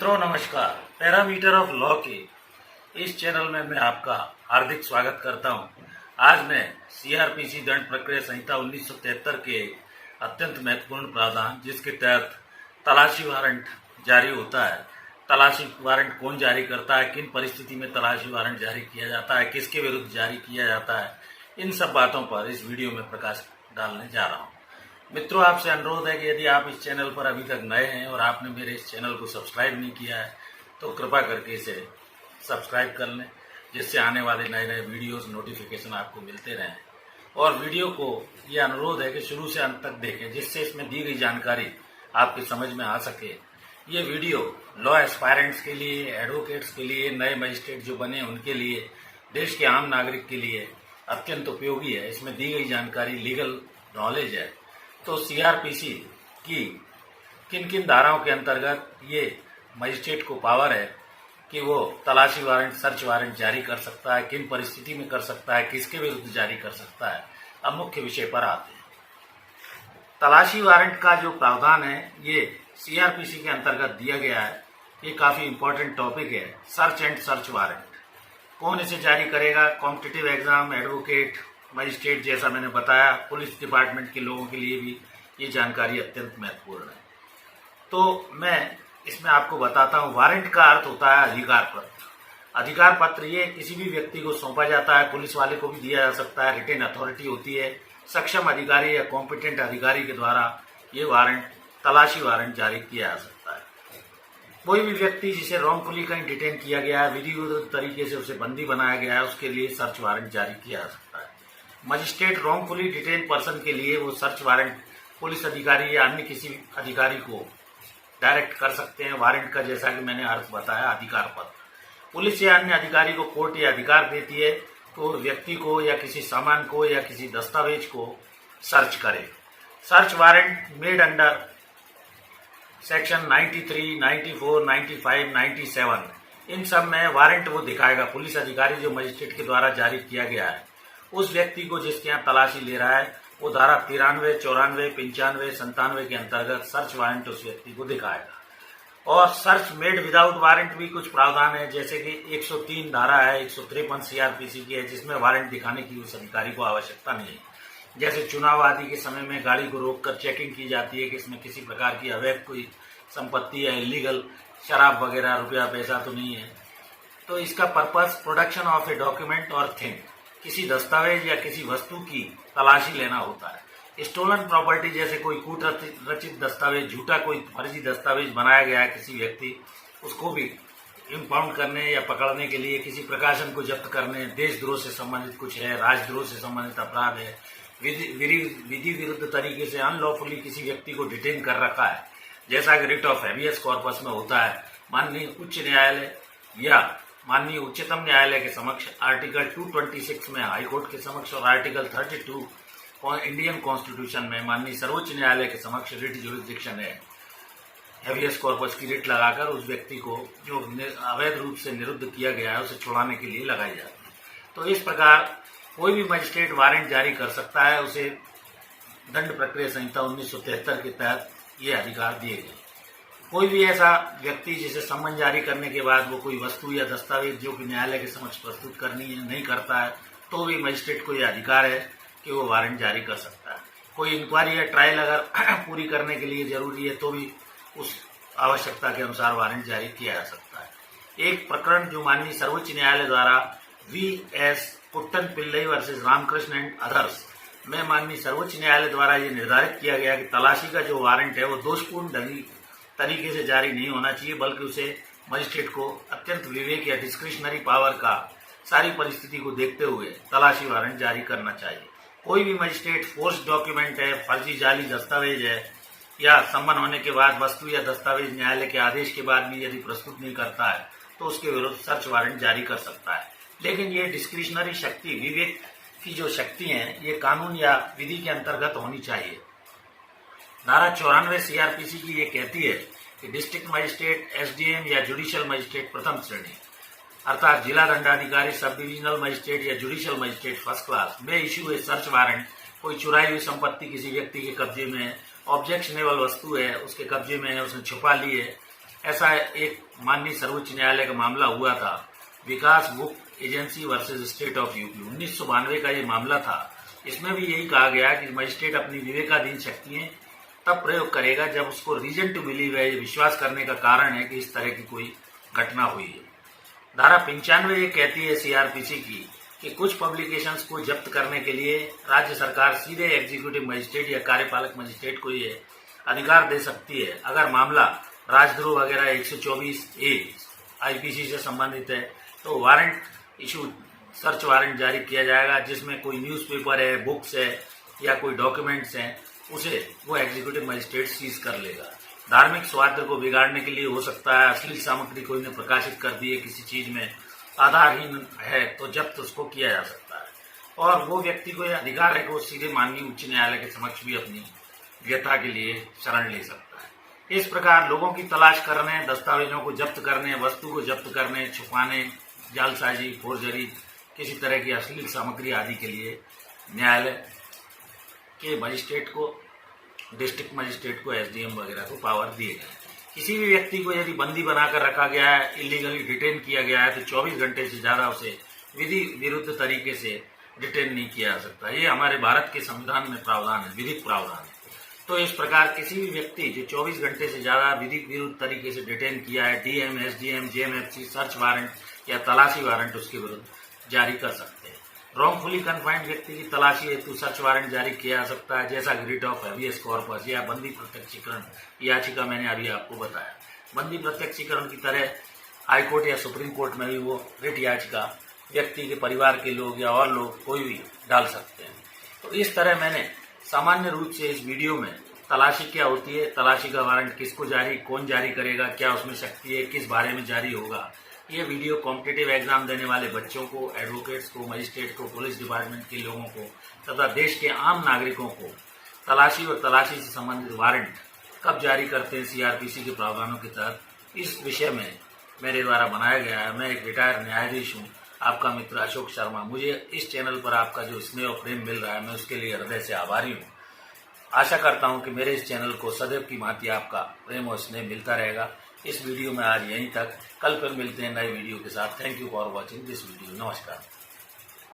मित्रों नमस्कार। Parameter of law के इस चैनल में मैं आपका हार्दिक स्वागत करता हूं। आज मैं सीआरपीसी दंड प्रक्रिया संहिता 1973 के अत्यंत महत्वपूर्ण प्रावधान जिसके तहत तलाशी वारंट जारी होता है, तलाशी वारंट कौन जारी करता है, किन परिस्थिति में तलाशी वारंट जारी किया जाता है, किसके विरुद्ध जारी किया जाता है, इन सब बातों पर इस वीडियो में प्रकाश डालने जा रहा हूँ। मित्रों, आपसे अनुरोध है कि यदि आप इस चैनल पर अभी तक नए हैं और आपने मेरे इस चैनल को सब्सक्राइब नहीं किया है तो कृपया करके इसे सब्सक्राइब कर लें, जिससे आने वाले नए नए वीडियोस नोटिफिकेशन आपको मिलते रहें। और वीडियो को ये अनुरोध है कि शुरू से अंत तक देखें, जिससे इसमें दी गई जानकारी आपकी समझ में आ सके। ये वीडियो लॉ एस्पायरेंट्स के लिए, एडवोकेट्स के लिए, नए मजिस्ट्रेट जो बने उनके लिए, देश के आम नागरिक के लिए अत्यंत उपयोगी है। इसमें दी गई जानकारी लीगल नॉलेज है। तो सीआरपीसी की किन किन धाराओं के अंतर्गत ये मजिस्ट्रेट को पावर है कि वो तलाशी वारंट, सर्च वारंट जारी कर सकता है, किन परिस्थिति में कर सकता है, किसके विरुद्ध जारी कर सकता है। अब मुख्य विषय पर आते हैं। तलाशी वारंट का जो प्रावधान है ये सीआरपीसी के अंतर्गत दिया गया है। ये काफी इंपॉर्टेंट टॉपिक है। सर्च एंड सर्च वारंट कौन इसे जारी करेगा? कॉम्पिटिटिव एग्जाम, एडवोकेट, मजिस्ट्रेट, जैसा मैंने बताया, पुलिस डिपार्टमेंट के लोगों के लिए भी ये जानकारी अत्यंत महत्वपूर्ण है। तो मैं इसमें आपको बताता हूँ। वारंट का अर्थ होता है अधिकार पत्र। अधिकार पत्र ये किसी भी व्यक्ति को सौंपा जाता है, पुलिस वाले को भी दिया जा सकता है। रिटेन अथॉरिटी होती है, सक्षम अधिकारी या कॉम्पिटेंट अधिकारी के द्वारा ये वारंट, तलाशी वारंट जारी किया जा सकता है। कोई भी व्यक्ति जिसे रॉन्गफुली कहीं डिटेन किया गया है, विधि विरुद्ध तरीके से उसे बंदी बनाया गया है, उसके लिए सर्च वारंट जारी किया जा सकता है। मजिस्ट्रेट रॉन्गफुली डिटेन पर्सन के लिए वो सर्च वारंट पुलिस अधिकारी या अन्य किसी अधिकारी को डायरेक्ट कर सकते हैं। वारंट का जैसा कि मैंने अर्थ बताया अधिकार पत्र। पुलिस या अन्य अधिकारी को कोर्ट ये अधिकार देती है तो व्यक्ति को या किसी सामान को या किसी दस्तावेज को सर्च करे। Search warrant made under section 93, 94, 95, 97 इन सब में वारंट वो दिखाएगा। पुलिस अधिकारी जो मजिस्ट्रेट के द्वारा जारी किया गया है उस व्यक्ति को जिसके यहाँ तलाशी ले रहा है वो धारा 93, 94, 95, 97 के अंतर्गत सर्च वारंट उस व्यक्ति को दिखाएगा। और सर्च मेड विदाउट वारंट भी कुछ प्रावधान है, जैसे कि 103 धारा है, 153 सीआरपीसी की है, जिसमें वारंट दिखाने की उस अधिकारी को आवश्यकता नहीं है। जैसे चुनाव आदि के समय में गाड़ी को रोककर चेकिंग की जाती है कि इसमें किसी प्रकार की अवैध कोई संपत्ति या इलीगल शराब वगैरह, रुपया पैसा तो नहीं है। तो इसका purpose production of a document और थिंग, किसी दस्तावेज या किसी वस्तु की तलाशी लेना होता है। स्टोलन प्रॉपर्टी, जैसे कोई कूट रचित दस्तावेज, झूठा कोई फर्जी दस्तावेज बनाया गया है किसी व्यक्ति, उसको भी इम्पाउंड करने या पकड़ने के लिए, किसी प्रकाशन को जब्त करने, देशद्रोह से संबंधित कुछ है, राजद्रोह से संबंधित अपराध है, विधि विरुद्ध तरीके से अनलॉफुली किसी व्यक्ति को डिटेन कर रखा है, जैसा कि रिट ऑफ हैबियस कॉर्पस में होता है। माननीय उच्च न्यायालय या माननीय उच्चतम न्यायालय के समक्ष आर्टिकल 226 में हाईकोर्ट के समक्ष और आर्टिकल 32 इंडियन कॉन्स्टिट्यूशन में माननीय सर्वोच्च न्यायालय के समक्ष रिट जुरिस्डिक्शन है। हैबियस कॉर्पस की रिट लगाकर उस व्यक्ति को जो अवैध रूप से निरुद्ध किया गया है उसे छुड़ाने के लिए लगाई जाती है। तो इस प्रकार कोई भी मजिस्ट्रेट वारंट जारी कर सकता है। उसे दंड प्रक्रिया संहिता 1973 के तहत ये अधिकार दिए गए। कोई भी ऐसा व्यक्ति जिसे सम्मन जारी करने के बाद वो कोई वस्तु या दस्तावेज जो कि न्यायालय के समक्ष प्रस्तुत करनी है नहीं करता है तो भी मजिस्ट्रेट को यह अधिकार है कि वो वारंट जारी कर सकता है। कोई इंक्वायरी या ट्रायल अगर पूरी करने के लिए जरूरी है तो भी उस आवश्यकता के अनुसार वारंट जारी किया जा सकता है। एक प्रकरण जो माननीय सर्वोच्च न्यायालय द्वारा V.S. Kuttan Pillai versus Ramakrishna and others में माननीय सर्वोच्च न्यायालय द्वारा ये निर्धारित किया गया कि तलाशी का जो वारंट है वो दोषपूर्ण तरीके से जारी नहीं होना चाहिए, बल्कि उसे मजिस्ट्रेट को अत्यंत विवेक या डिस्क्रिशनरी पावर का सारी परिस्थिति को देखते हुए तलाशी वारंट जारी करना चाहिए। कोई भी मजिस्ट्रेट फोर्स डॉक्यूमेंट है, फर्जी जाली दस्तावेज है या सम्मन होने के बाद वस्तु या दस्तावेज न्यायालय के आदेश के बाद भी यदि प्रस्तुत नहीं करता है तो उसके विरुद्ध सर्च वारंट जारी कर सकता है। लेकिन ये डिस्क्रिशनरी शक्ति, विवेक की जो शक्ति है, ये कानून या विधि के अंतर्गत होनी चाहिए। धारा 94 सीआरपीसी की ये कहती है कि डिस्ट्रिक्ट मजिस्ट्रेट, एसडीएम या जुडिशियल मजिस्ट्रेट प्रथम श्रेणी अर्थात जिला दंडाधिकारी, सब डिविजनल मजिस्ट्रेट या जुडिशियल मजिस्ट्रेट फर्स्ट क्लास में इश्यू ए सर्च वारंट। कोई चुराई हुई संपत्ति किसी व्यक्ति के कब्जे में है, ऑब्जेक्शनेबल वस्तु है उसके कब्जे में है, उसने छुपा ली है, ऐसा एक माननीय सर्वोच्च न्यायालय का मामला हुआ था, Vikas book agency versus state of UP, 1992 का ये मामला था। इसमें भी यही कहा गया कि मजिस्ट्रेट अपनी विवेकाधीन शक्तियां तब प्रयोग करेगा जब उसको रीजन टू बिलीव है, विश्वास करने का कारण है कि इस तरह की कोई घटना हुई है। धारा 95 ये कहती है सीआरपीसी की कि कुछ पब्लिकेशंस को जब्त करने के लिए राज्य सरकार सीधे एग्जीक्यूटिव मजिस्ट्रेट या कार्यपालक मजिस्ट्रेट को ये अधिकार दे सकती है। अगर मामला राजद्रोह वगैरह 124A आईपीसी से संबंधित है तो वारंट इशू, सर्च वारंट जारी किया जाएगा, जिसमें कोई न्यूज़पेपर है, बुक्स है या कोई डॉक्यूमेंट्स हैं, उसे वो एग्जीक्यूटिव मजिस्ट्रेट सीज कर लेगा। धार्मिक स्वास्थ्य को बिगाड़ने के लिए हो सकता है, अश्लील सामग्री कोई ने प्रकाशित कर दी है किसी चीज में, आधारहीन है तो जब्त उसको किया जा सकता है। और वो व्यक्ति को यह अधिकार है कि वो सीधे माननीय उच्च न्यायालय के समक्ष भी अपनी व्यथा के लिए शरण ले सकता है। इस प्रकार लोगों की तलाश करने, दस्तावेजों को जब्त करने, वस्तु को जब्त करने, छुपाने, जालसाजी, फोर्जरी, किसी तरह की अश्लील सामग्री आदि के लिए न्यायालय के मजिस्ट्रेट को, डिस्ट्रिक्ट मजिस्ट्रेट को, एसडीएम वगैरह को पावर दिए गए। किसी भी व्यक्ति को यदि बंदी बनाकर रखा गया है, इलीगली डिटेन किया गया है, तो 24 घंटे से ज्यादा उसे विधि विरुद्ध तरीके से डिटेन नहीं किया जा सकता। ये हमारे भारत के संविधान में प्रावधान है, विधिक प्रावधान है। तो इस प्रकार किसी भी व्यक्ति जो 24 घंटे से ज्यादा विधि विरुद्ध तरीके से डिटेन किया है, DM, SDM, JMFC search warrant या तलाशी वारंट उसके विरुद्ध जारी कर सकते हैं। रॉन्गफुली कन्फाइंड व्यक्ति की तलाशी हेतु सर्च वारंट जारी किया जा सकता है, जैसा रिट ऑफ हैबियस कॉर्पस या बंदी प्रत्यक्षीकरण याचिका मैंने अभी आपको बताया। बंदी प्रत्यक्षीकरण की तरह हाईकोर्ट या सुप्रीम कोर्ट में भी वो रिट याचिका व्यक्ति के परिवार के लोग या और लोग कोई भी डाल सकते हैं। तो इस तरह मैंने सामान्य रूप से इस वीडियो में तलाशी क्या होती है, तलाशी का वारंट किसको जारी, कौन जारी करेगा, क्या उसमें शक्ति है, किस बारे में जारी होगा, ये वीडियो कॉम्पिटिटिव एग्जाम देने वाले बच्चों को, एडवोकेट्स को, मजिस्ट्रेट को, पुलिस डिपार्टमेंट के लोगों को तथा देश के आम नागरिकों को तलाशी और तलाशी से संबंधित वारंट कब जारी करते हैं सीआरपीसी के प्रावधानों के तहत, इस विषय में मेरे द्वारा बनाया गया है। मैं एक रिटायर्ड न्यायाधीश हूँ, आपका मित्र अशोक शर्मा। मुझे इस चैनल पर आपका जो स्नेह और प्रेम मिल रहा है, मैं उसके लिए हृदय से आभारी हूँ। आशा करता हूँ कि मेरे इस चैनल को सदैव की भांति आपका प्रेम और स्नेह मिलता रहेगा। इस वीडियो में आज यहीं तक, कल फिर मिलते हैं नए वीडियो के साथ। Thank you for watching this video. नमस्कार।